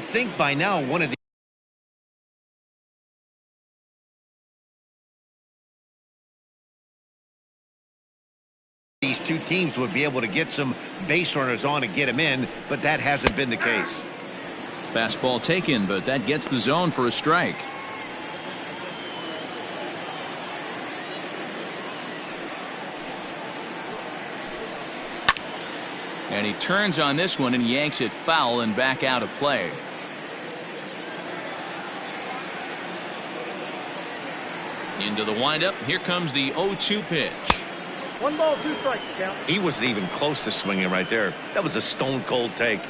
think by now one of these two teams would be able to get some base runners on and get him in, but that hasn't been the case. Fastball taken, but that gets the zone for a strike. And he turns on this one and yanks it foul and back out of play. Into the windup. Here comes the 0-2 pitch. 1 ball, 2 strikes, count. He wasn't even close to swinging right there. That was a stone cold take.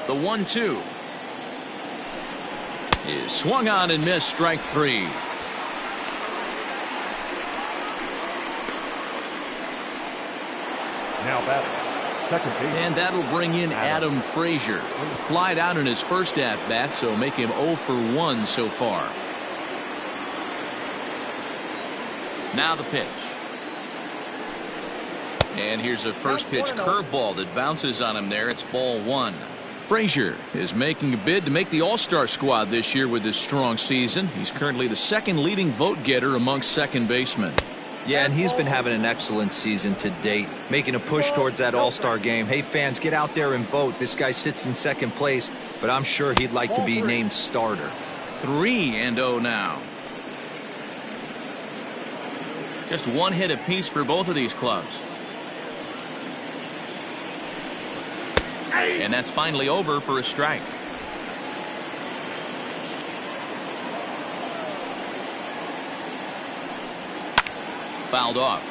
The 1-2 is swung on and missed. Strike 3. Now batting. Second base. And that'll bring in Adam Frazier. Flied out in his first at-bat, so make him 0 for 1 so far. Now the pitch. And here's a first pitch curveball that bounces on him there. It's ball 1. Frazier is making a bid to make the All-Star squad this year with his strong season. He's currently the second leading vote getter amongst second basemen. Yeah, and he's been having an excellent season to date, making a push towards that All-Star game. Hey, fans, get out there and vote. This guy sits in second place, but I'm sure he'd like to be named starter. 3-0 now. Just 1 hit apiece for both of these clubs. And that's finally over for a strike. Fouled off.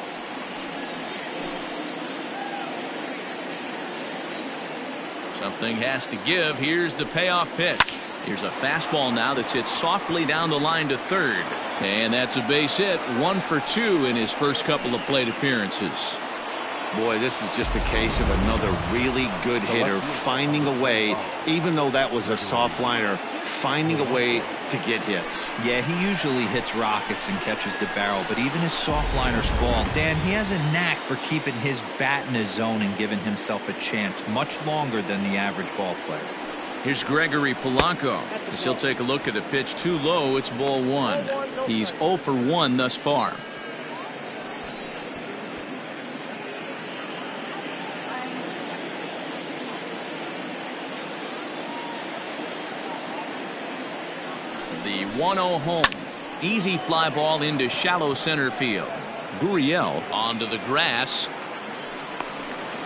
Something has to give. Here's the payoff pitch. Here's a fastball now that's hit softly down the line to third. And that's a base hit. 1 for 2 in his first couple of plate appearances. Boy, this is just a case of another really good hitter finding a way, even though that was a soft liner, finding a way to get hits. Yeah, he usually hits rockets and catches the barrel, but even his soft liners fall. Dan, he has a knack for keeping his bat in his zone and giving himself a chance much longer than the average ball player. Here's Gregory Polanco. As he'll take a look at a pitch too low. It's ball 1. He's 0 for 1 thus far. The 1-0 home. Easy fly ball into shallow center field. Gurriel onto the grass.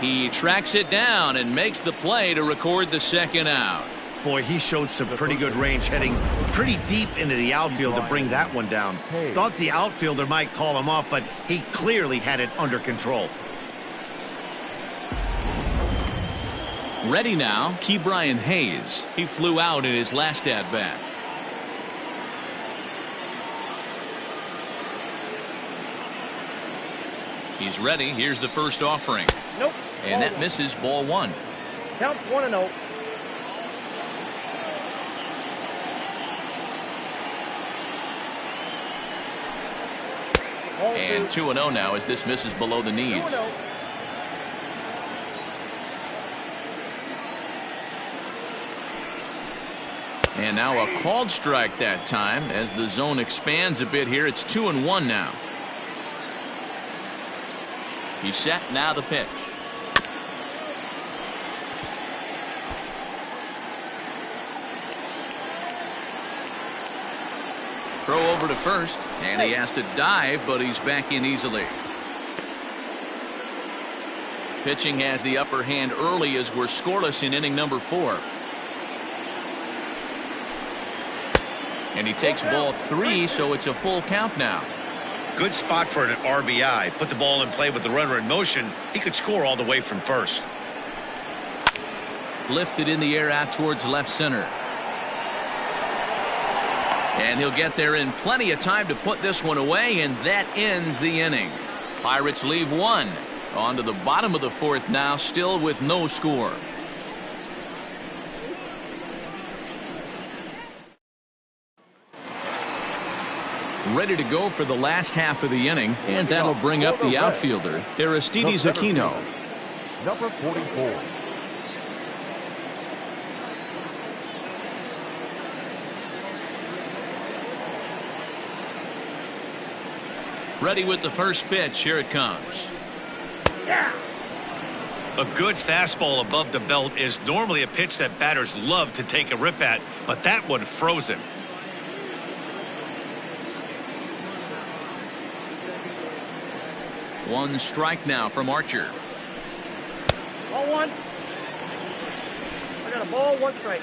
He tracks it down and makes the play to record the second out. Boy, he showed some pretty good range, heading pretty deep into the outfield to bring that one down. Thought the outfielder might call him off, but he clearly had it under control. Ready now, Ke'Bryan Hayes. He flew out in his last at-bat. He's ready. Here's the first offering. Nope. And that misses ball 1. Count 1-0. And 2-0 now as this misses below the knees. 2-0. And now a called strike that time as the zone expands a bit here. It's 2-1 now. He's set. Now the pitch. Throw over to first, and he has to dive, but he's back in easily. Pitching has the upper hand early as we're scoreless in inning number 4. And he takes ball 3, so it's a full count now. Good spot for an RBI. Put the ball in play with the runner in motion. He could score all the way from first. Lifted in the air out towards left center. And he'll get there in plenty of time to put this one away, and that ends the inning. Pirates leave 1. On to the bottom of the 4th now, still with no score. ready to go for the last half of the inning, and that'll bring up the outfielder, Aristides Aquino. Number 44. Ready with the first pitch. Here it comes. A good fastball above the belt is normally a pitch that batters love to take a rip at, but that one froze him. One strike now from Archer. Ball one. I got a ball, one strike.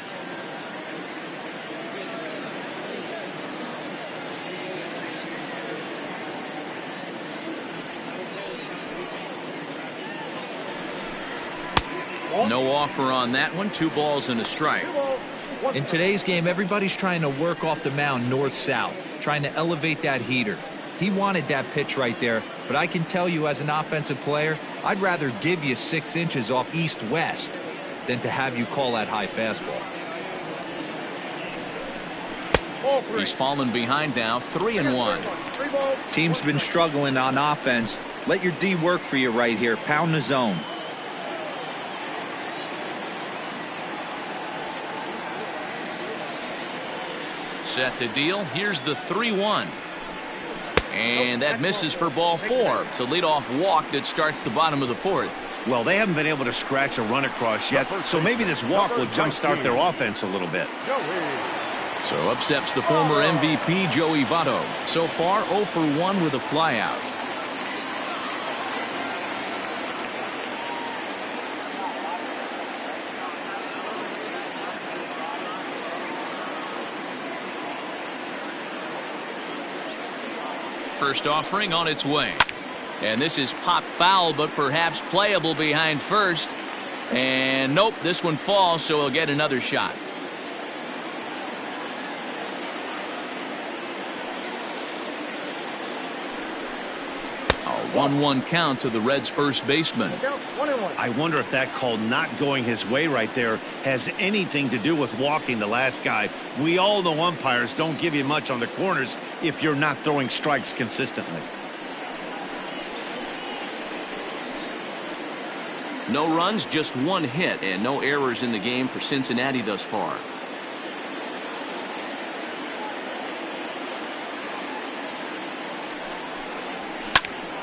No offer on that one. 2 balls and a strike. In today's game, everybody's trying to work off the mound north-south, trying to elevate that heater. He wanted that pitch right there, but I can tell you as an offensive player, I'd rather give you 6 inches off east-west than to have you call that high fastball. He's fallen behind now, 3-1. Team's been struggling on offense. Let your D work for you right here. Pound the zone. Set to deal. Here's the 3-1. And that misses for ball 4. It's a leadoff walk that starts the bottom of the 4th. Well, they haven't been able to scratch a run across yet, so maybe this walk will jumpstart their offense a little bit. So up steps the former MVP, Joey Votto. So far, 0 for 1 with a flyout. First offering on its way. And this is pop foul, but perhaps playable behind first. And nope, this one falls, so he'll get another shot. A 1-1 count to the Reds' first baseman. I wonder if that call not going his way right there has anything to do with walking the last guy. We all know umpires don't give you much on the corners if you're not throwing strikes consistently. No runs, just 1 hit, and no errors in the game for Cincinnati thus far.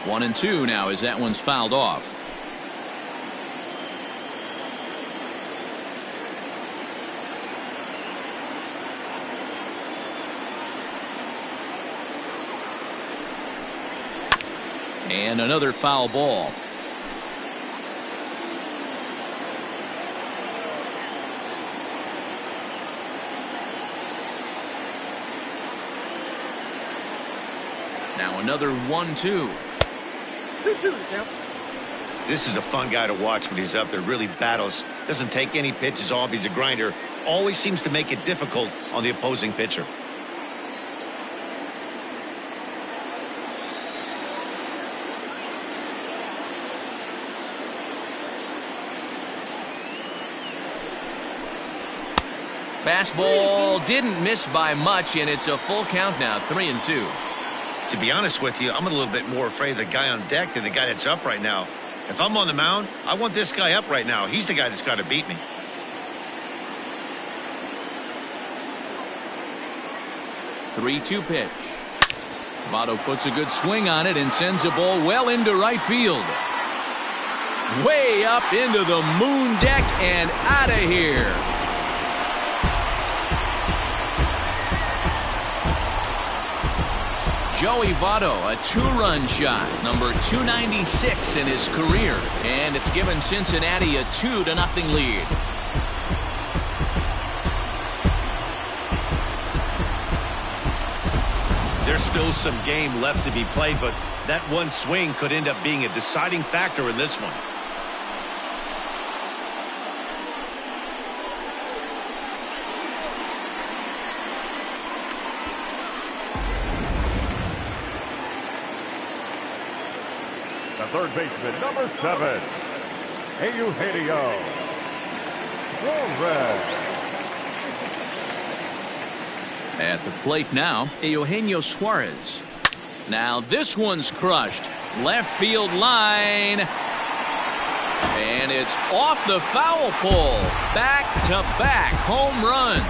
One and 2 now as that one's fouled off. And another foul ball. Now another 1-2. This is a fun guy to watch when he's up there. Really battles. Doesn't take any pitches off. He's a grinder. Always seems to make it difficult on the opposing pitcher. Fastball didn't miss by much, and it's a full count now, 3-2. To be honest with you, I'm a little bit more afraid of the guy on deck than the guy that's up right now. If I'm on the mound, I want this guy up right now. He's the guy that's got to beat me. Three-two pitch. Votto puts a good swing on it and sends the ball well into right field. Way up into the moon deck and out of here. Joey Votto, a 2-run shot, number 296 in his career, and it's given Cincinnati a 2-0 lead. There's still some game left to be played, but that one swing could end up being a deciding factor in this one. The third baseman, number 7, Eugenio Flores. At the plate now, Eugenio Suarez. Now this one's crushed. Left field line. And it's off the foul pole. Back-to-back home runs.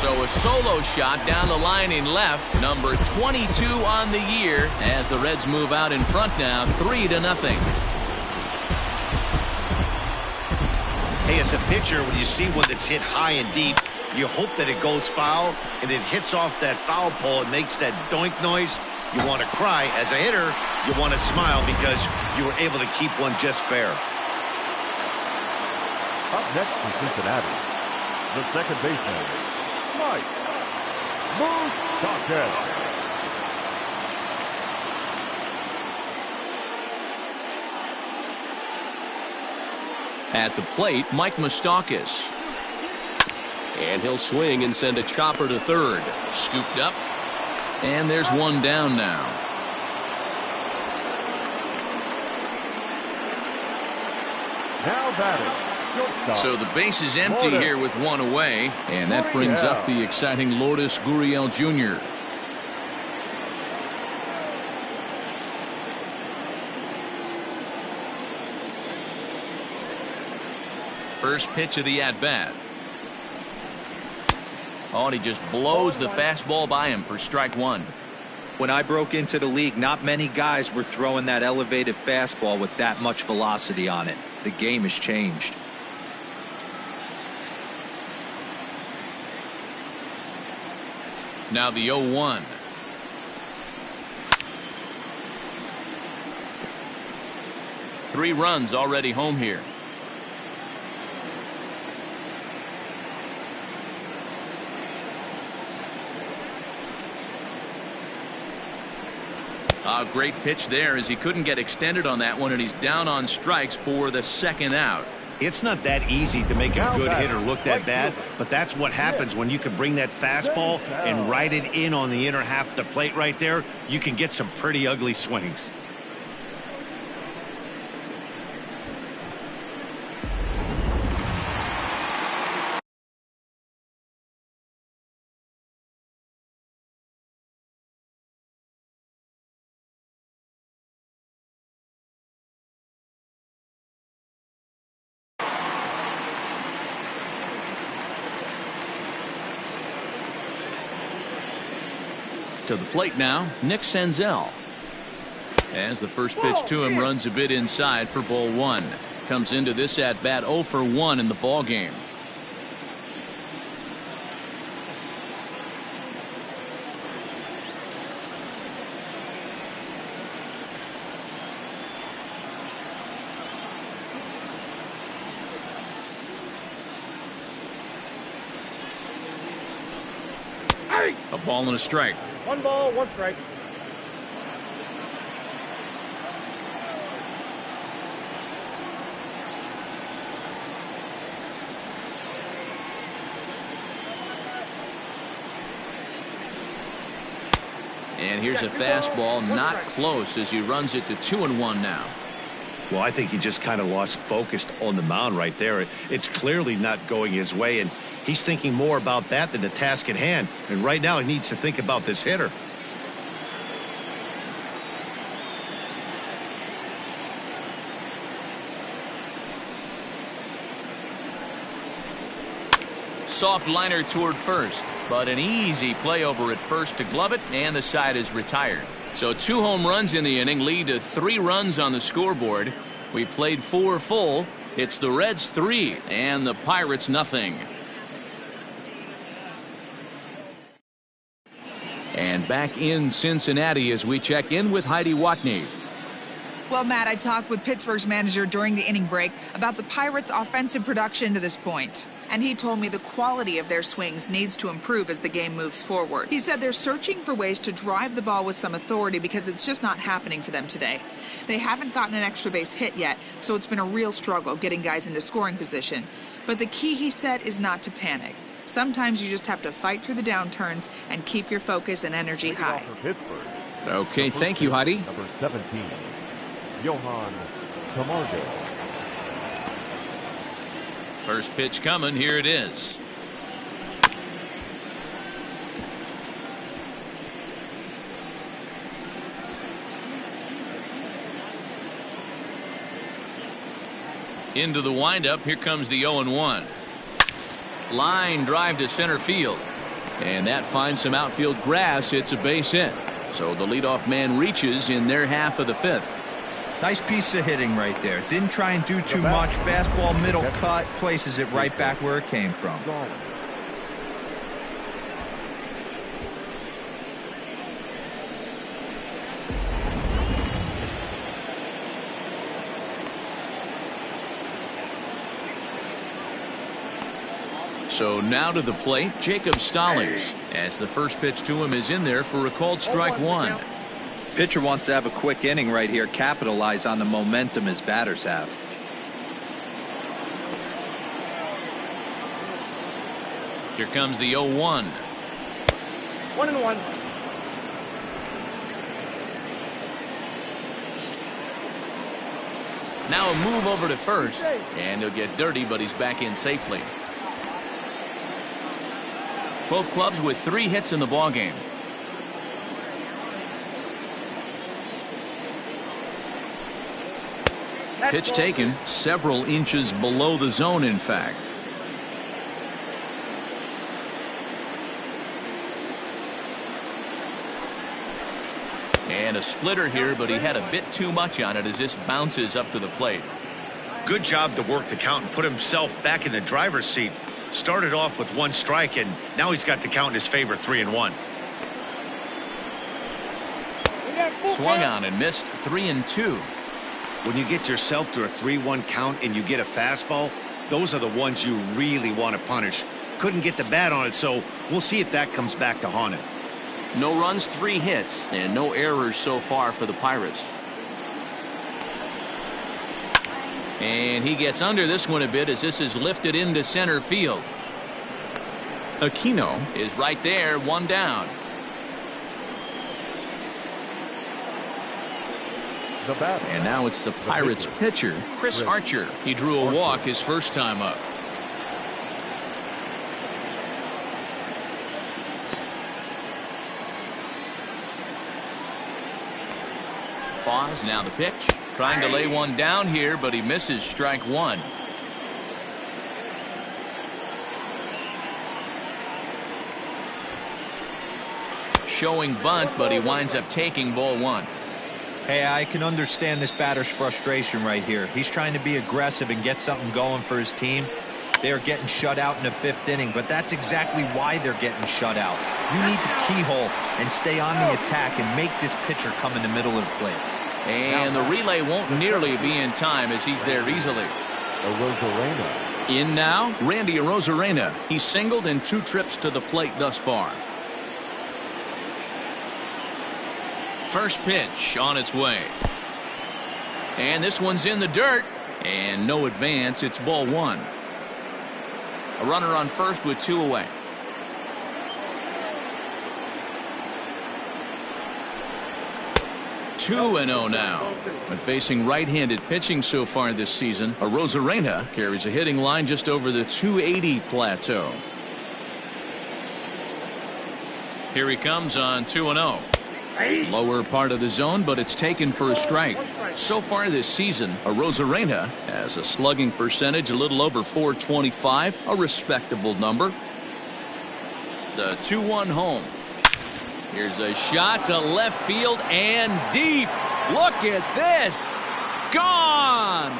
So a solo shot down the line in left, number 22 on the year, as the Reds move out in front now, 3-0. Hey, as a pitcher, when you see one that's hit high and deep, you hope that it goes foul, and it hits off that foul pole. It makes that doink noise. You want to cry. As a hitter, you want to smile because you were able to keep one just fair. Up next from Cincinnati, the second baseman, Mike Moustakas. At the plate, Mike Moustakas. And he'll swing and send a chopper to third. Scooped up. And there's one down now. Now batting. So the base is empty here with one away, and that brings up the exciting Lourdes Gurriel Jr. First pitch of the at-bat. Oh, and he just blows the fastball by him for strike one. When I broke into the league, not many guys were throwing that elevated fastball with that much velocity on it. The game has changed. Now the 0-1. Three runs already home here. A great pitch there as he couldn't get extended on that one, and he's down on strikes for the second out. It's not that easy to make a good hitter look that bad, but that's what happens when you can bring that fastball and ride it in on the inner half of the plate right there. You can get some pretty ugly swings. To the plate now, Nick Senzel. As the first pitch to him runs a bit inside for ball one. Comes into this at bat 0 for 1 in the ball game. A ball and a strike. 1 ball, 1 strike. And here's a fastball, not close, as he runs it to 2-1 now. Well, I think he just kind of lost focus on the mound right there. It's clearly not going his way, and he's thinking more about that than the task at hand. And right now he needs to think about this hitter. Soft liner toward first, but an easy play over at first to glove it, and the side is retired. So 2 home runs in the inning lead to 3 runs on the scoreboard. We played 4 full. It's the Reds 3 and the Pirates nothing. And back in Cincinnati as we check in with Heidi Watney. Well, Matt, I talked with Pittsburgh's manager during the inning break about the Pirates' offensive production to this point. And he told me the quality of their swings needs to improve as the game moves forward. He said they're searching for ways to drive the ball with some authority because it's just not happening for them today. They haven't gotten an extra base hit yet, so it's been a real struggle getting guys into scoring position. But the key, he said, is not to panic. Sometimes you just have to fight through the downturns and keep your focus and energy high. Okay, thank you, Heidi. Number 17, Johan Camargo. First pitch coming. Here it is. Into the windup. Here comes the 0-1. Line drive to center field. And that finds some outfield grass. It's a base hit. So the leadoff man reaches in their half of the fifth. Nice piece of hitting right there. Didn't try and do too much. Fastball, middle cut, places it right back where it came from. So now to the plate, Jacob Stallings, as the first pitch to him is in there for a called strike one. Pitcher wants to have a quick inning right here, capitalize on the momentum his batters have. Here comes the 0-1. 1-1. Now a move over to first, and he'll get dirty, but he's back in safely. Both clubs with 3 hits in the ballgame. Pitch taken several inches below the zone, in fact. And a splitter here, but he had a bit too much on it as this bounces up to the plate. Good job to work the count and put himself back in the driver's seat. Started off with 1 strike, and now he's got the count in his favor, 3-1. Swung on and missed, 3-2. When you get yourself to a 3-1 count and you get a fastball, those are the ones you really want to punish. Couldn't get the bat on it, so we'll see if that comes back to haunt him. No runs, 3 hits, and no errors so far for the Pirates. And he gets under this one a bit as this is lifted into center field. Aquino is right there, 1 down. And now it's the Pirates pitcher, Chris Archer. He drew a walk his first time up. Pause, now the pitch. Trying to lay one down here, but he misses, strike 1. Showing bunt, but he winds up taking ball 1. Hey, I can understand this batter's frustration right here. He's trying to be aggressive and get something going for his team. They are getting shut out in the 5th inning, but that's exactly why they're getting shut out. You need to keyhole and stay on the attack and make this pitcher come in the middle of the plate. And the relay won't nearly be in time as he's there easily. In now, Randy Arozarena. He's singled in 2 trips to the plate thus far. First pitch on its way. And this one's in the dirt. And no advance. It's ball 1. A runner on first with 2 away. Two and 0 now. When facing right-handed pitching so far this season, Arozarena carries a hitting line just over the 280 plateau. Here he comes on 2-0. Lower part of the zone, but it's taken for a strike. So far this season, Arozarena has a slugging percentage a little over .425, a respectable number. The 2-1 home. Here's a shot to left field and deep. Look at this. Gone.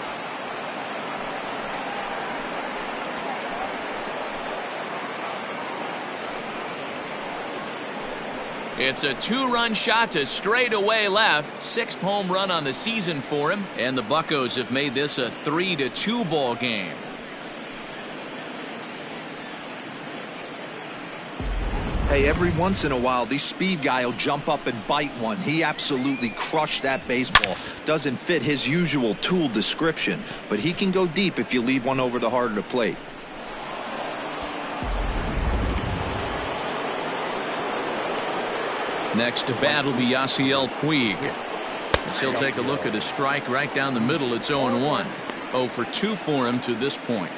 It's a 2-run shot to straightaway left. 6th home run on the season for him. And the Buccos have made this a 3-2 ball game. Hey, every once in a while, the speed guy will jump up and bite one. He absolutely crushed that baseball. Doesn't fit his usual tool description, but he can go deep if you leave one over the heart of the plate. Next to bat will be Yasiel Puig. As he'll take a look at a strike right down the middle. It's 0-1. 0 for 2 for him to this point.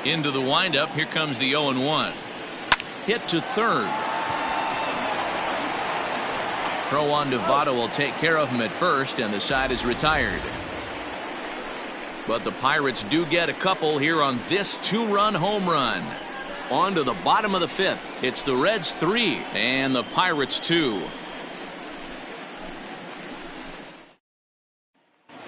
Into the windup. Here comes the 0-1. Hit to third. Throw on to Votto will take care of him at first, and the side is retired. But the Pirates do get a couple here on this two-run home run. On to the bottom of the fifth. It's the Reds 3 and the Pirates 2.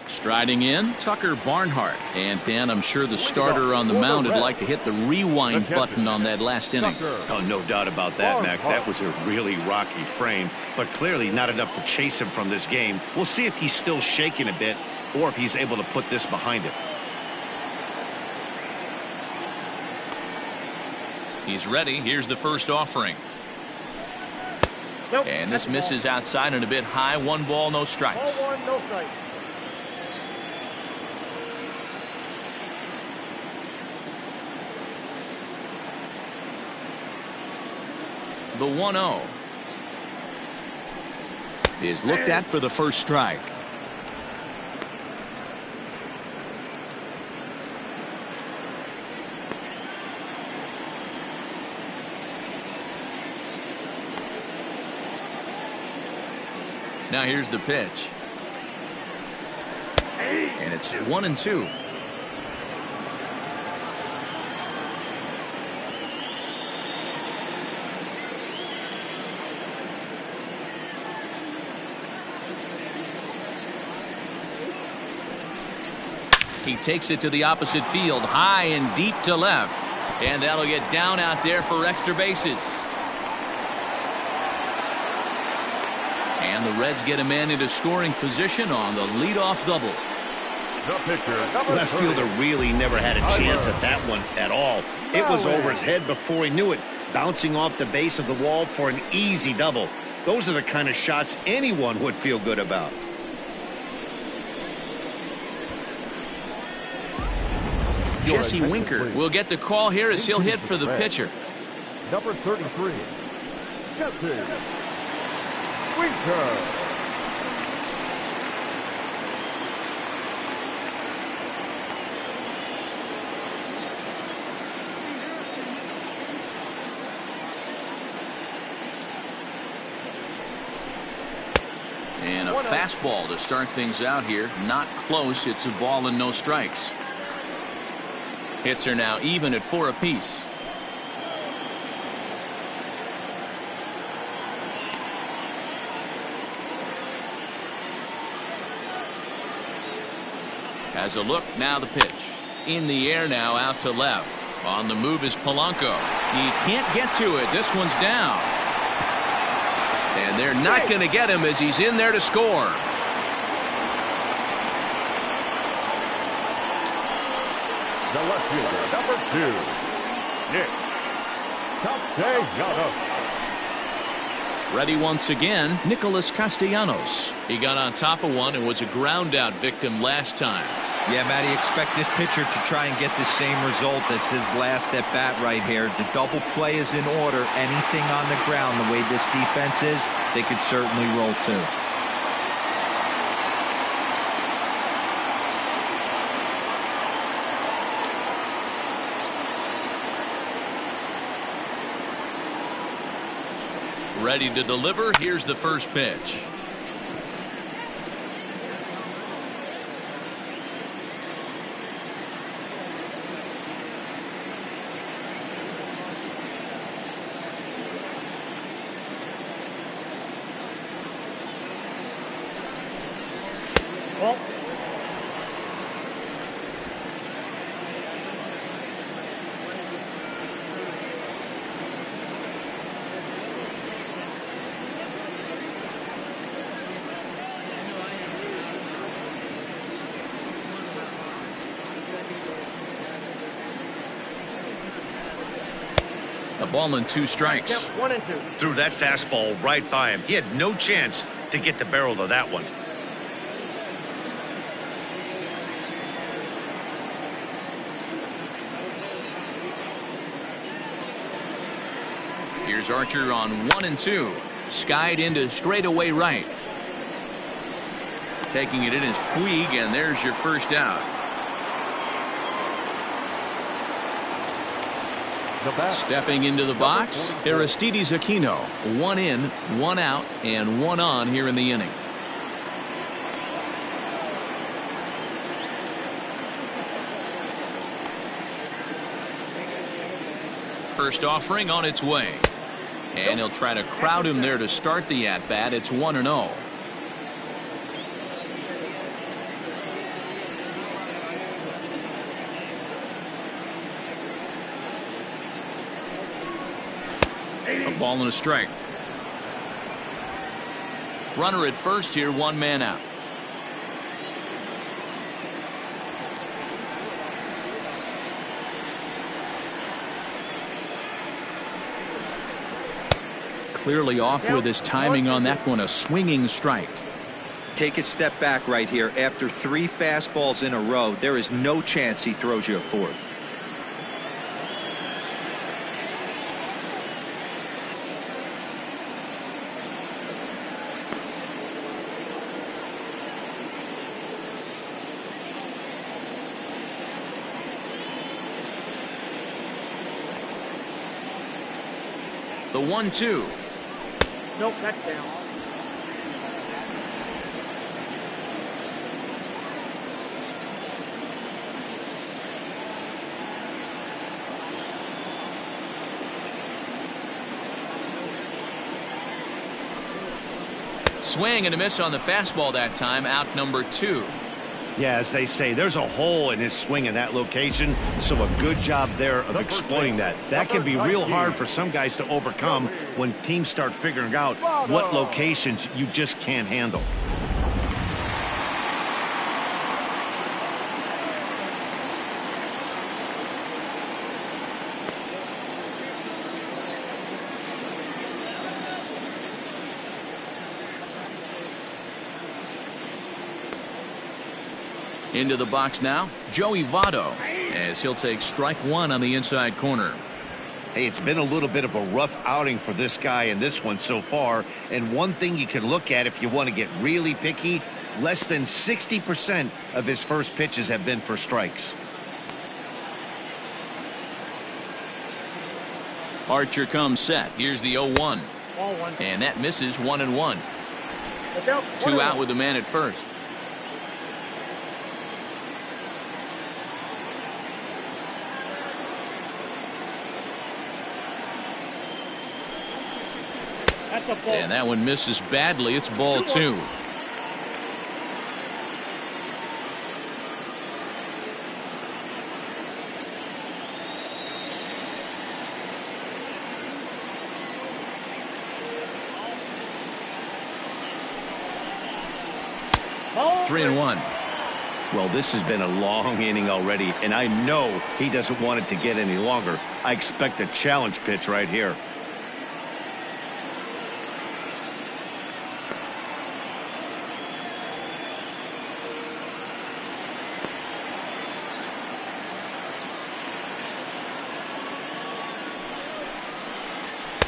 Striding in, Tucker Barnhart. And Dan, I'm sure the starter on the mound would like to hit the rewind button on that last inning. Oh, no doubt about that, Mac. That was a really rocky frame, but clearly not enough to chase him from this game. We'll see if he's still shaking a bit or if he's able to put this behind him. He's ready. Here's the first offering. Nope, and this misses outside and a bit high. 1 ball, no strikes. Ball 1, no strikes. The 1-0 is looked at for the first strike. Now here's the pitch. And it's 1-2. He takes it to the opposite field, high and deep to left. And that'll get down out there for extra bases. And the Reds get a man into scoring position on the leadoff double. The pitcher, Left fielder really never had a chance at that one at all. It was over his head before he knew it, bouncing off the base of the wall for an easy double. Those are the kind of shots anyone would feel good about. Jesse Winker will get the call here as he'll hit for the pitcher. number 33, Jesse Winker. And a fastball to start things out here. Not close. It's a ball and no strikes. Hits are now even at 4 apiece. Has a look, now the pitch. In the air now, out to left. On the move is Polanco. He can't get to it. This one's down. And they're not going to get him as he's in there to score. The left fielder, number 2, Nick Castellanos. Ready once again, Nicholas Castellanos. He got on top of one and was a ground out victim last time. Yeah, Matty, expect this pitcher to try and get the same result as his last at bat right here. The double play is in order. Anything on the ground, the way this defense is, they could certainly roll too. Ready to deliver. Here's the first pitch. Well, A ball and 2 strikes. yep, 1 and 2. Threw that fastball right by him. He had no chance to get the barrel of that one. Here's Archer on 1 and 2. Skied into straightaway right. Taking it in is Puig, and there's your first out. The bat. Stepping into the box, Aristides Aquino. 1 in, 1 out, and 1 on here in the inning. First offering on its way. And he'll try to crowd him there to start the at-bat. It's 1-0. A ball and a strike. Runner at first here, 1 man out. Clearly off with his timing on that one, a swinging strike. Take a step back right here. After 3 fastballs in a row, there is no chance he throws you a 4th. The 1-2. Nope, that's down. Swing and a miss on the fastball that time. Out number 2. Yeah, as they say, there's a hole in his swing in that location, so a good job there of exploiting that. That can be real hard for some guys to overcome when teams start figuring out what locations you just can't handle. Into the box now, Joey Votto, as he'll take strike 1 on the inside corner. Hey, it's been a little bit of a rough outing for this guy in this one so far. And one thing you can look at if you want to get really picky, less than 60% of his first pitches have been for strikes. Archer comes set. Here's the 0-1. And that misses. 1-1. 2 out with a man at first. And that one misses badly. It's ball 2. Ball 3-1. Well, this has been a long inning already, and I know he doesn't want it to get any longer. I expect a challenge pitch right here.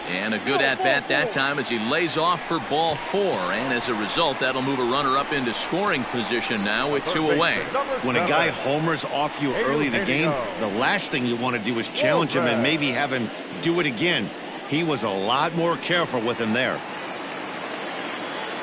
And a good at-bat that time as he lays off for ball 4. And as a result, that'll move a runner up into scoring position now with 2 away. When a guy homers off you early in the game, the last thing you want to do is challenge him and maybe have him do it again. He was a lot more careful with him there.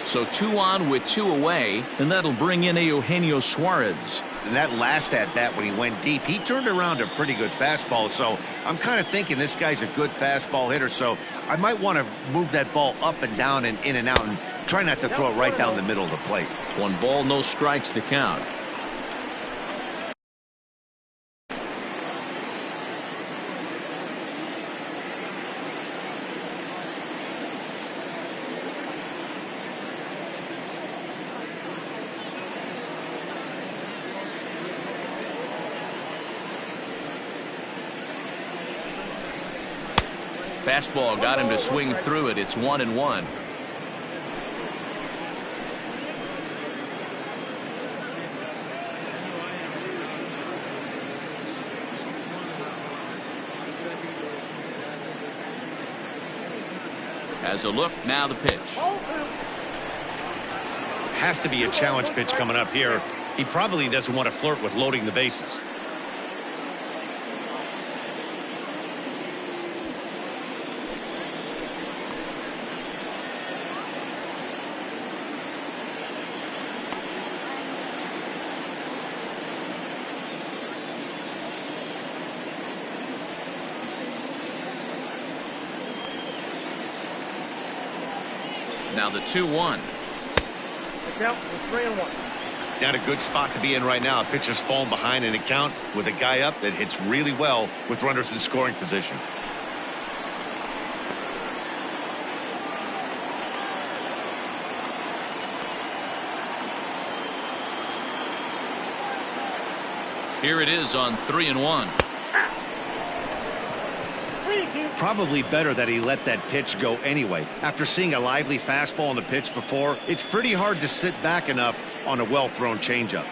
So 2 on with 2 away, and that'll bring in Eugenio Suarez. In that last at-bat when he went deep, he turned around a pretty good fastball. So I'm kind of thinking this guy's a good fastball hitter. So I might want to move that ball up and down and in and out and try not to throw it right down the middle of the plate. 1 ball, no strikes to count. Fastball got him to swing through it. It's 1-1. Has a look, now the pitch. Has to be a challenge pitch coming up here. He probably doesn't want to flirt with loading the bases. Now the 2-1. The count is 3-1. Not a good spot to be in right now. Pitcher's falling behind in the count with a guy up that hits really well with runners in scoring position. Here it is on 3-1. Probably better that he let that pitch go anyway. After seeing a lively fastball on the pitch before, it's pretty hard to sit back enough on a well-thrown changeup.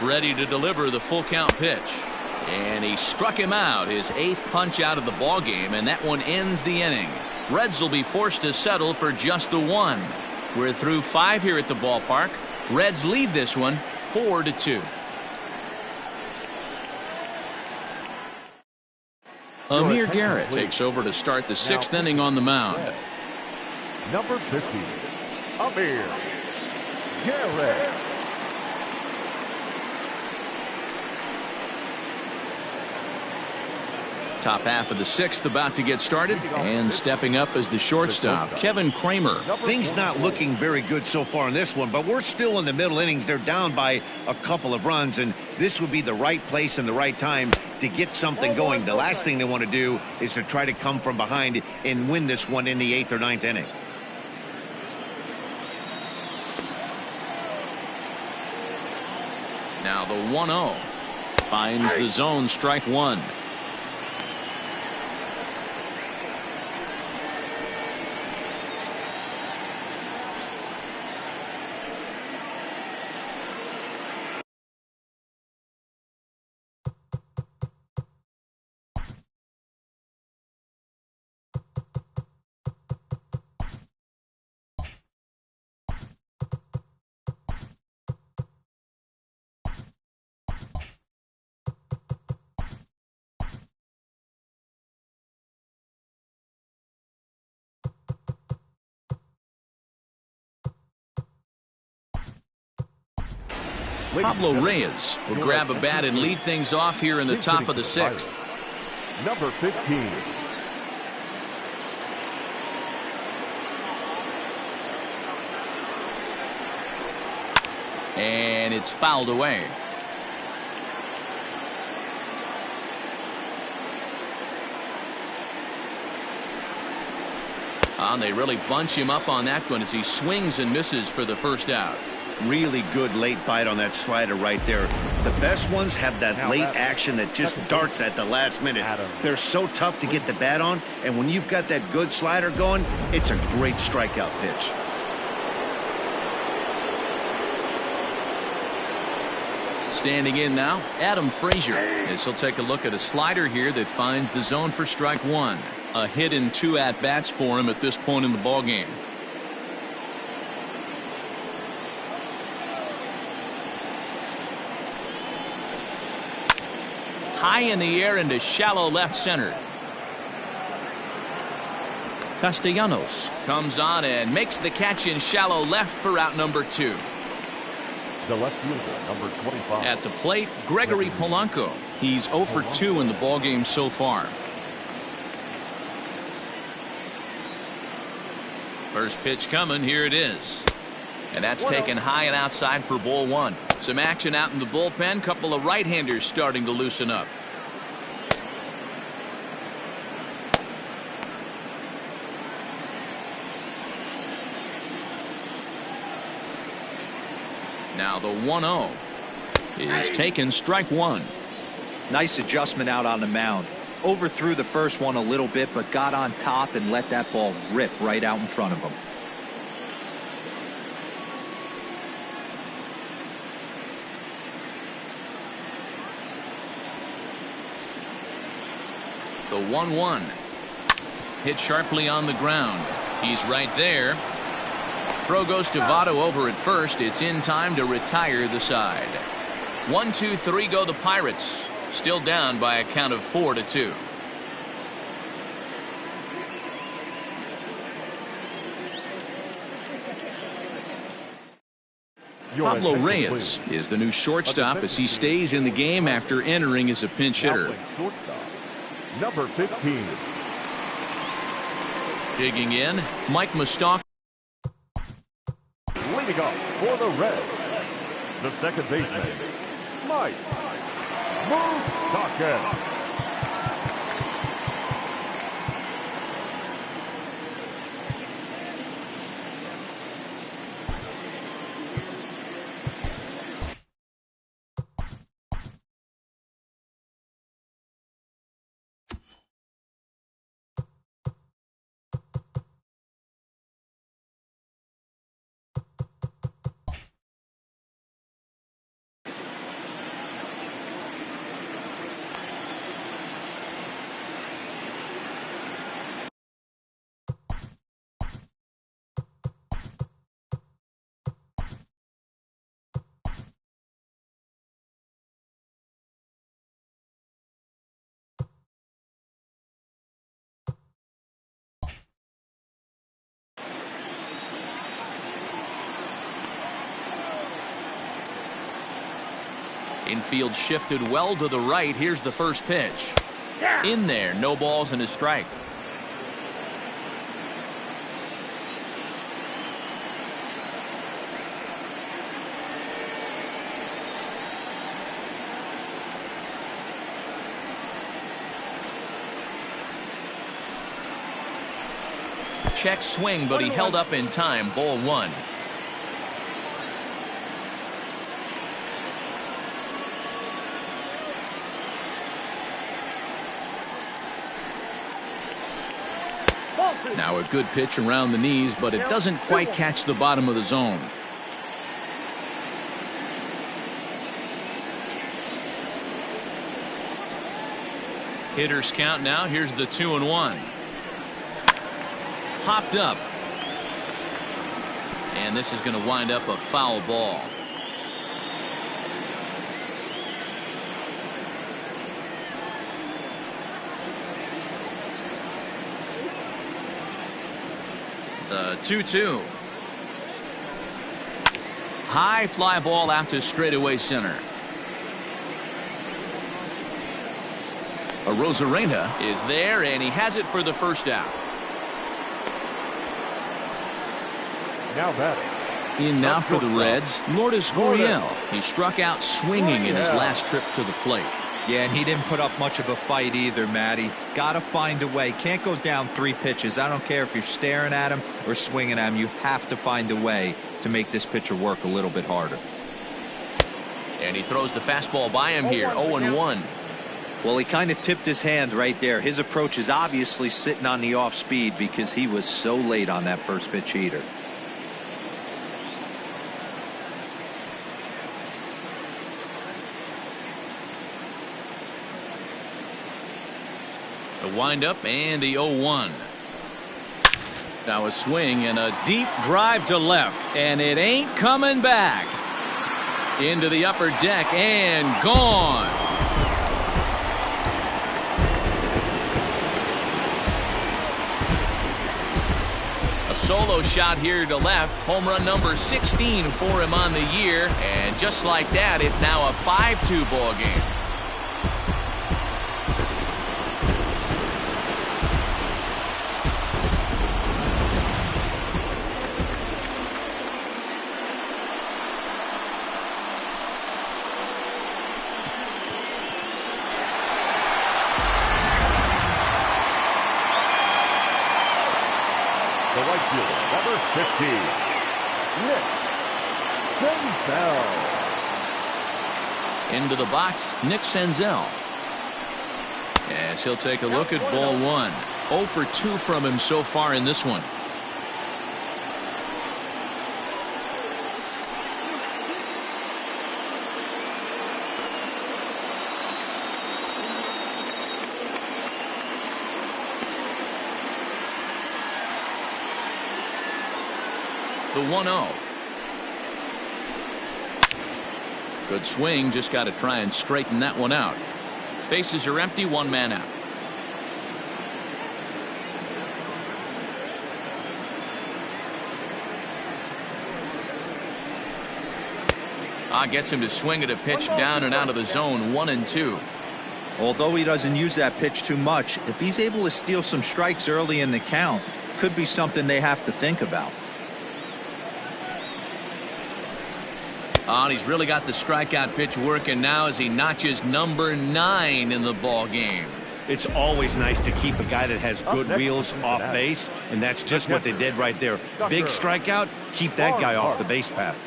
Ready to deliver the full count pitch. And he struck him out, his 8th punch out of the ball game, and that one ends the inning. Reds will be forced to settle for just the 1. We're through 5 here at the ballpark. Reds lead this one 4-2. Amir Garrett takes over to start the 6th inning on the mound. Number 50, Amir Garrett. Top half of the 6th about to get started, and stepping up as the shortstop, Kevin Kramer. Things not looking very good so far in this one, but we're still in the middle innings. They're down by a couple of runs, and this would be the right place and the right time to get something going. The last thing they want to do is to try to come from behind and win this one in the 8th or 9th inning. Now the 1-0 finds the zone, strike 1. Pablo Reyes will grab a bat and lead things off here in the top of the 6th. Number 15. And it's fouled away. And they really bunch him up on that one as he swings and misses for the first out. Really good late bite on that slider right there. The best ones have that late action that just darts at the last minute. They're so tough to get the bat on, and when you've got that good slider going, it's a great strikeout pitch. Standing in now, Adam Frazier, as he'll take a look at a slider here that finds the zone for strike 1. A hit in 2 at-bats for him at this point in the ballgame. High in the air into shallow left center. Castellanos comes on and makes the catch in shallow left for out number 2. The left fielder, number 25. At the plate, Gregory Polanco. He's 0 for 2 in the ballgame so far. First pitch coming, here it is. And that's taken high and outside for ball 1. Some action out in the bullpen. Couple of right-handers starting to loosen up. Now the 1-0 is taken, strike 1. Nice adjustment out on the mound. Overthrew the first one a little bit, but got on top and let that ball rip right out in front of him. The 1-1 hit sharply on the ground. He's right there. Throw goes to Votto over at first. It's in time to retire the side. 1-2-3 go the Pirates. Still down by a count of 4-2. Pablo Reyes is the new shortstop as he stays in the game after entering as a pinch hitter. Number 15. Digging in, Mike Moustakas. Leading off for the Reds, the second baseman, Mike Moustakas. Infield shifted well to the right. Here's the first pitch. In there, no balls and a strike. Check swing, but he held up in time. Ball one. Now a good pitch around the knees, but it doesn't quite catch the bottom of the zone. Hitters count now. Here's the 2-1. Popped up. And this is going to wind up a foul ball. The 2-2. High fly ball out to straightaway center. Arozarena is there, and he has it for the first out. Now batting. In now for the Reds, Lourdes Gurriel. He struck out swinging in his last trip to the plate. Yeah, and he didn't put up much of a fight either, Matty. Gotta find a way. Can't go down 3 pitches. I don't care if you're staring at him or swinging at him. You have to find a way to make this pitcher work a little bit harder. And he throws the fastball by him here. 0-1. Well, he kind of tipped his hand right there. His approach is obviously sitting on the off speed because he was so late on that first pitch heater. A windup and the 0-1. Now a swing and a deep drive to left, and it ain't coming back. Into the upper deck and gone. A solo shot here to left. Home run number 16 for him on the year, and just like that, it's now a 5-2 ball game. The right fielder, number 50, Nick Senzel. Into the box, Nick Senzel. Yes, he'll take a look at ball one. 0 for 2 from him so far in this one. The 1-0. Good swing, just got to try and straighten that one out. Bases are empty, 1 man out. Gets him to swing at a pitch down and out of the zone. 1-2. Although he doesn't use that pitch too much, if he's able to steal some strikes early in the count, could be something they have to think about. And he's really got the strikeout pitch working now as he notches number 9 in the ball game. It's always nice to keep a guy that has good wheels off base, and that's just what they did right there. Big strikeout, keep that guy off the base path.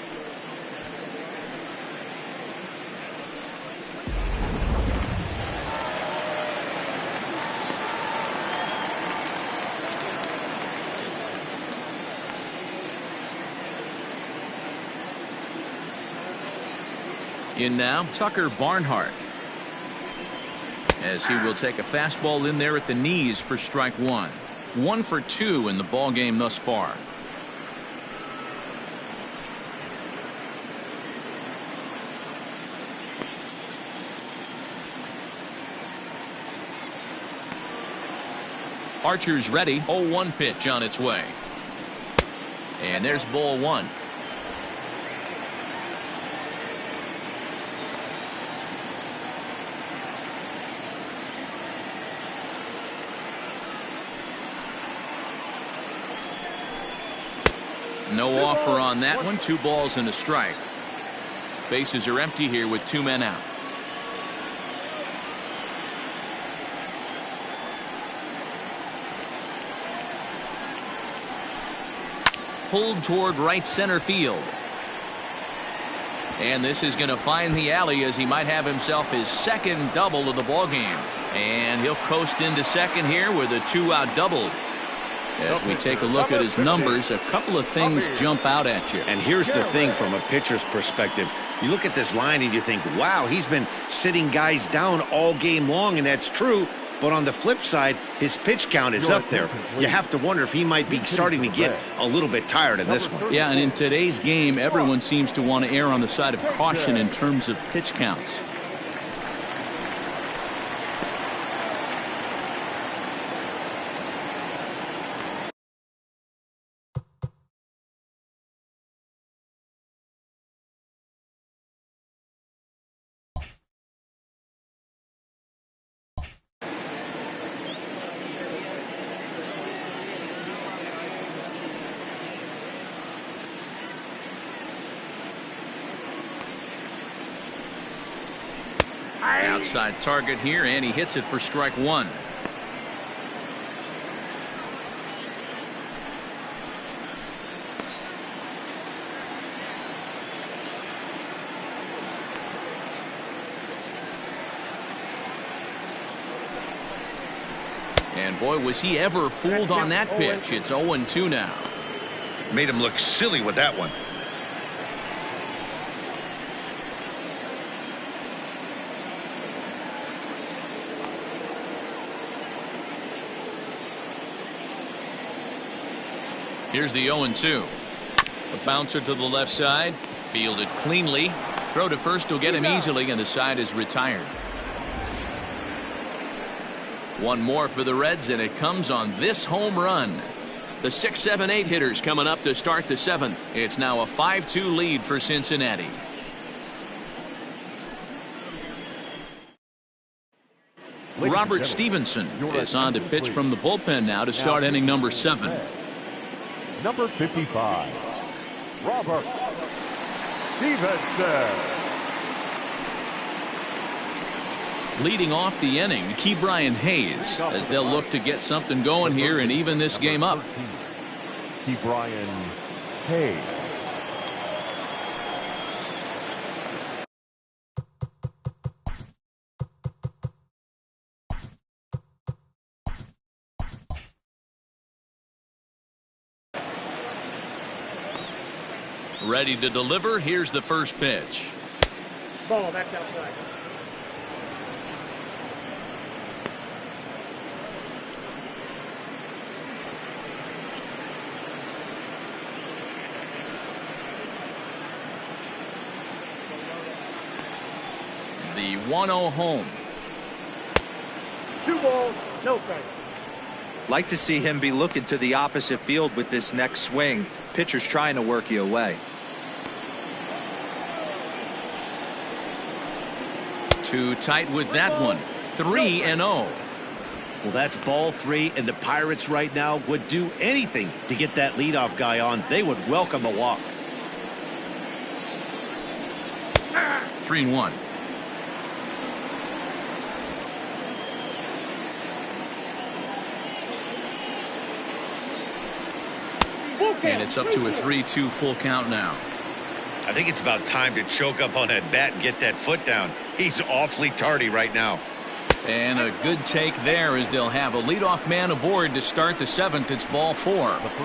In now, Tucker Barnhart, as he will take a fastball in there at the knees for strike 1. 1 for 2 in the ball game thus far. Archer's ready. 0-1 pitch on its way. And there's ball 1. No offer on that one. 2 balls and a strike. Bases are empty here with 2 men out. Pulled toward right center field. And this is going to find the alley as he might have himself his second double of the ball game. And he'll coast into second here with a 2-out double. As we take a look at his numbers, a couple of things jump out at you. And here's the thing from a pitcher's perspective. You look at this line and you think, wow, he's been sitting guys down all game long, and that's true. But on the flip side, his pitch count is up there. You have to wonder if he might be starting to get a little bit tired in this one. Yeah, and in today's game, everyone seems to want to err on the side of caution in terms of pitch counts. Outside target here, and he hits it for strike 1. And boy, was he ever fooled on that pitch. It's 0-2 now. Made him look silly with that one. Here's the 0-2. A bouncer to the left side. Fielded cleanly. Throw to first will get him easily, and the side is retired. One more for the Reds, and it comes on this home run. The 6, 7, 8 hitters coming up to start the 7th. It's now a 5-2 lead for Cincinnati. Robert Stevenson is on to pitch from the bullpen now to start inning number 7. Number 55, Robert Stevenson. Leading off the inning, Ke'Bryan Hayes, as they'll look to get something going here and even this game up. Ke'Bryan Hayes. Ready to deliver. Here's the first pitch. Ball back outside. The 1-0 home. 2 balls, no strikes. Like to see him be looking to the opposite field with this next swing. Pitcher's trying to work you away. Too tight with that one. 3-0. Well, that's ball 3, and the Pirates right now would do anything to get that leadoff guy on. They would welcome a walk. 3-1. And it's up to a 3-2 full count now. I think it's about time to choke up on that bat and get that foot down. He's awfully tardy right now. And a good take there as they'll have a leadoff man aboard to start the 7th. It's ball 4.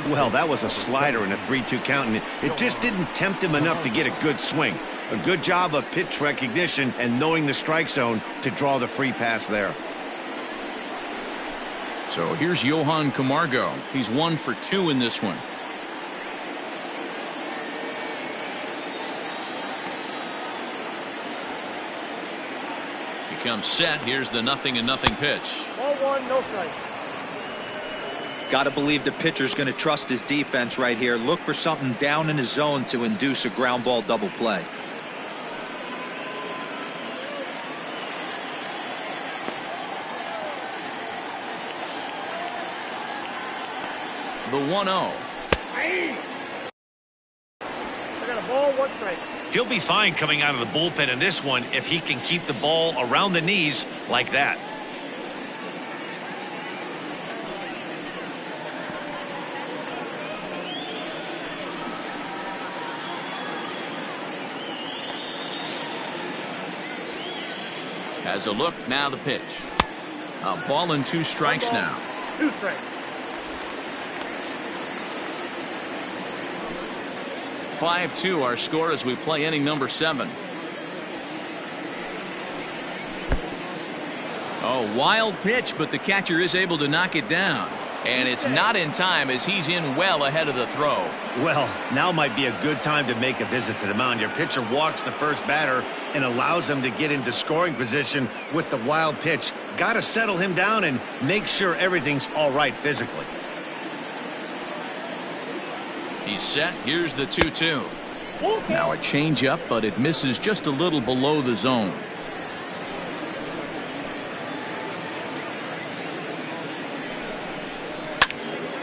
Well, that was a slider in a 3-2 count, and it just didn't tempt him enough to get a good swing. A good job of pitch recognition and knowing the strike zone to draw the free pass there. So here's Johan Camargo. He's 1 for 2 in this one. Comes set. Here's the 0-0 pitch. Ball 1, no strike. Got to believe the pitcher's going to trust his defense right here. Look for something down in his zone to induce a ground ball double play. The 1-0. I got a ball, 1 strike. He'll be fine coming out of the bullpen in this one if he can keep the ball around the knees like that. Has a look. Now the pitch. A ball and 2 strikes now. 2 strikes. 5-2 our score as we play inning number 7. Oh, wild pitch, but the catcher is able to knock it down. And it's not in time as he's in well ahead of the throw. Well, now might be a good time to make a visit to the mound. Your pitcher walks the first batter and allows him to get into scoring position with the wild pitch. Got to settle him down and make sure everything's all right physically. He's set. Here's the 2-2. Now a changeup, but it misses just a little below the zone.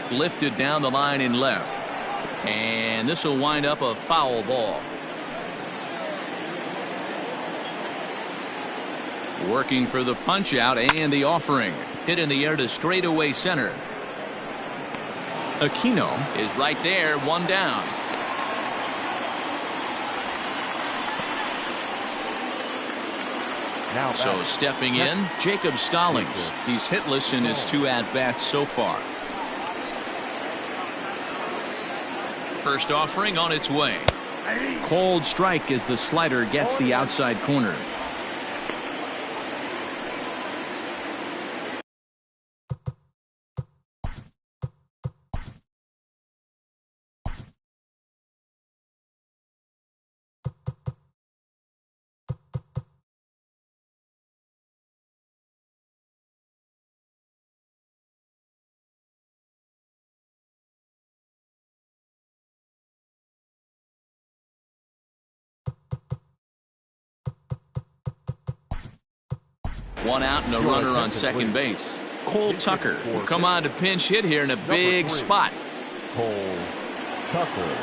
Lifted down the line in left. And this will wind up a foul ball. Working for the punch out and the offering. Hit in the air to straightaway center. Aquino is right there, 1 down. So stepping in, Jacob Stallings. He's hitless in his 2 at-bats so far. First offering on its way. Cold strike as the slider gets the outside corner. One out and a runner on second base. Cole Tucker will come on to pinch hit here in a big spot. Cole Tucker.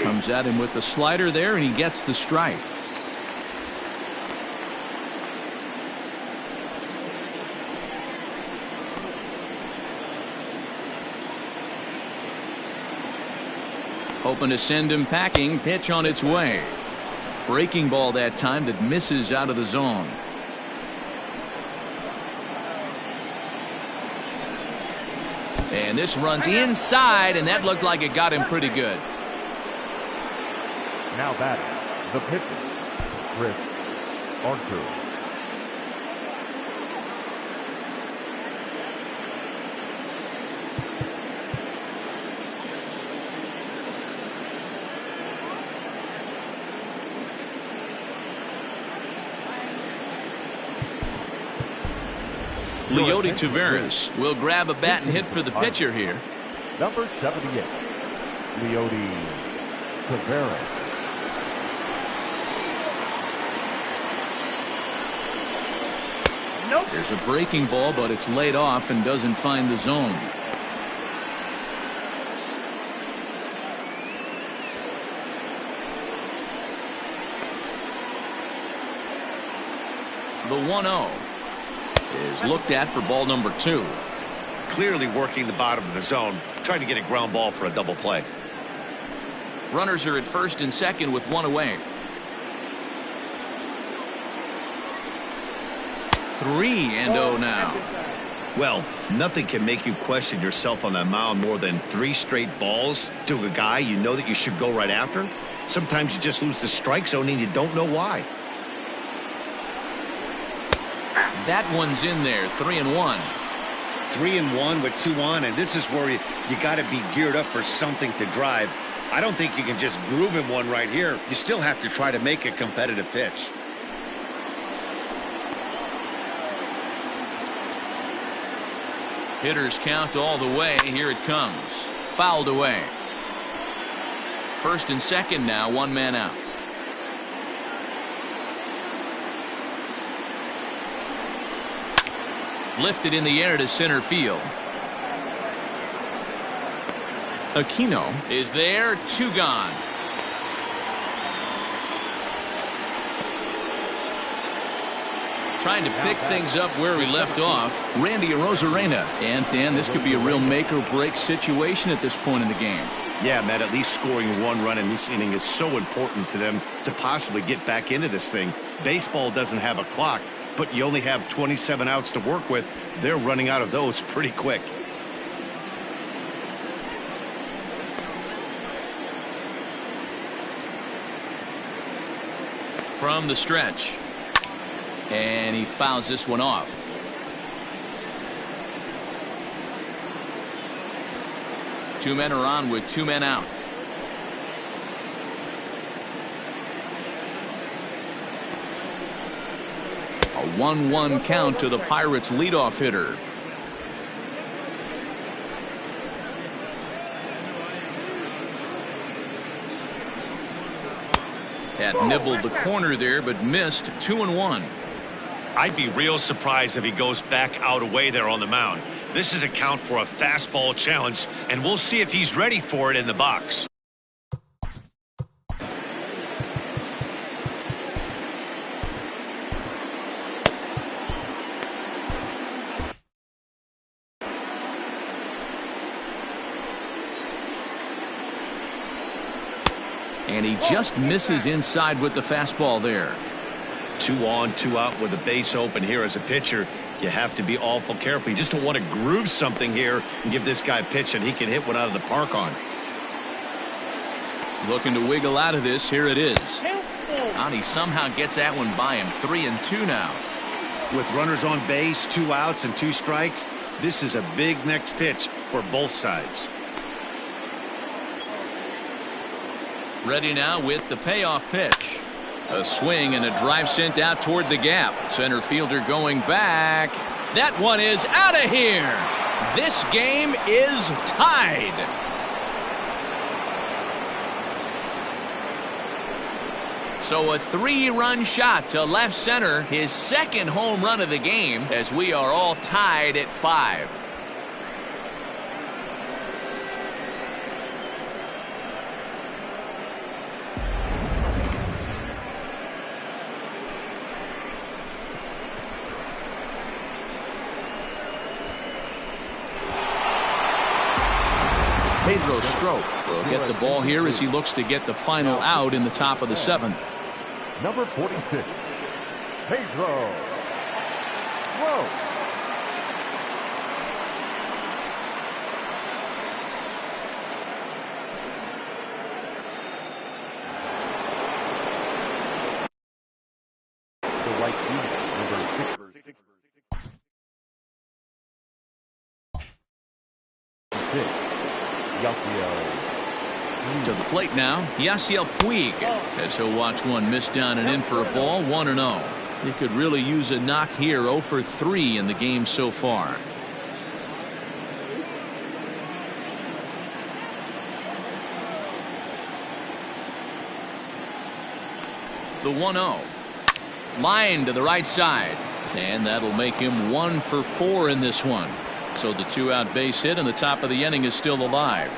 Comes at him with the slider there, and he gets the strike. Hoping to send him packing. Pitch on its way. Breaking ball that time that misses out of the zone. And this runs inside, and that looked like it got him pretty good. Now batting, the pitcher, Chris Archer. Leody Taveras will grab a bat and hit for the pitcher here. Number 78, Leody Taveras. Nope. There's a breaking ball, but it's laid off and doesn't find the zone. The 1-0 is looked at for ball number 2. Clearly working the bottom of the zone, trying to get a ground ball for a double play. Runners are at first and second with one away. 3-0 now. Well, nothing can make you question yourself on that mound more than 3 straight balls to a guy you know that you should go right after. Sometimes you just lose the strike zone and you don't know why. That one's in there. 3-1. 3-1 with 2 on, and this is where you got to be geared up for something to drive. I don't think you can just groove him one right here. You still have to try to make a competitive pitch. Hitters count all the way. Here it comes. Fouled away. First and second now. One man out. Lifted in the air to center field. Aquino is there. 2 gone. Trying to pick things up where we left off. Randy Arozarena. And Dan, this could be a real make or break situation at this point in the game. Yeah, Matt, at least scoring 1 run in this inning is so important to them to possibly get back into this thing. Baseball doesn't have a clock, but you only have 27 outs to work with. They're running out of those pretty quick. From the stretch. And he fouls this one off. Two men are on with 2 men out. A 1-1 count to the Pirates leadoff hitter. Had nibbled the corner there, but missed. 2-1. I'd be real surprised if he goes back out away there on the mound. This is a count for a fastball challenge, and we'll see if he's ready for it in the box. And he just misses inside with the fastball there. 2 on, 2 out with a base open here as a pitcher. You have to be awful careful. You just don't want to groove something here and give this guy a pitch and he can hit one out of the park on. Looking to wiggle out of this. Here it is. And he somehow gets that one by him. 3-2 now. With runners on base, 2 outs and 2 strikes, this is a big next pitch for both sides. Ready now with the payoff pitch. A swing and a drive sent out toward the gap. Center fielder going back. That one is out of here. This game is tied. So a 3-run shot to left center. His second home run of the game as we are all tied at 5. Pedro Strop will get the ball here as he looks to get the final out in the top of the 7th. Number 46, Pedro Strop. The right fielder, number 6. To the plate now, Yasiel Puig, as he'll watch one miss down and in for a ball. 1-0. He could really use a knock here. 0 for 3 in the game so far. The 1-0. Line to the right side. And that'll make him 1 for 4 in this one. So the 2-out base hit and the top of the inning is still alive.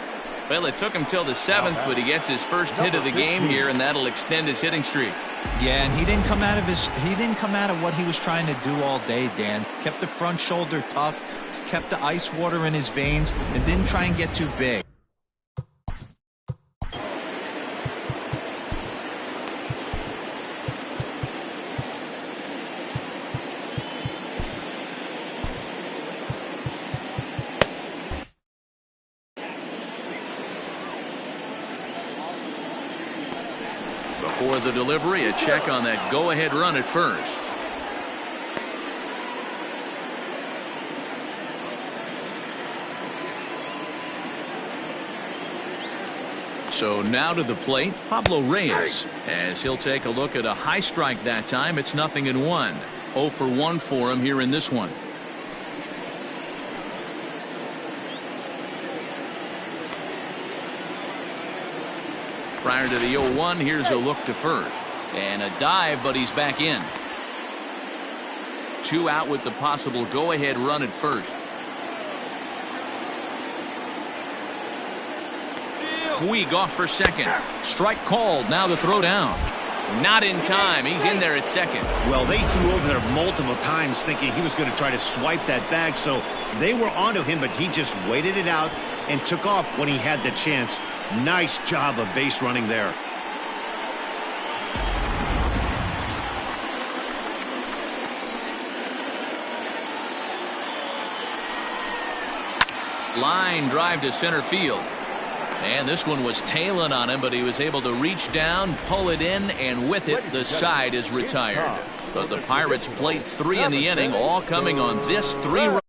Well, it took him till the 7th, but he gets his first hit of the game here, and that'll extend his hitting streak. Yeah, and he didn't come out of what he was trying to do all day, Dan. Kept the front shoulder tucked, kept the ice water in his veins, and didn't try and get too big. Before the delivery, a check on that go-ahead run at first. So now to the plate, Pablo Reyes, as he'll take a look at a high strike that time. It's 0-1. 0 for 1 for him here in this one. Prior to the 0-1, here's a look to first. And a dive, but he's back in. 2 out with the possible go-ahead run at first. Puig off for second. Strike called. Now the throw down. Not in time. He's in there at second. Well, they threw over there multiple times thinking he was going to try to swipe that bag, so they were onto him, but he just waited it out and took off when he had the chance. Nice job of base running there. Line drive to center field. And this one was tailing on him, but he was able to reach down, pull it in, and with it, the side is retired. But the Pirates played 3 in the inning, all coming on this 3-run.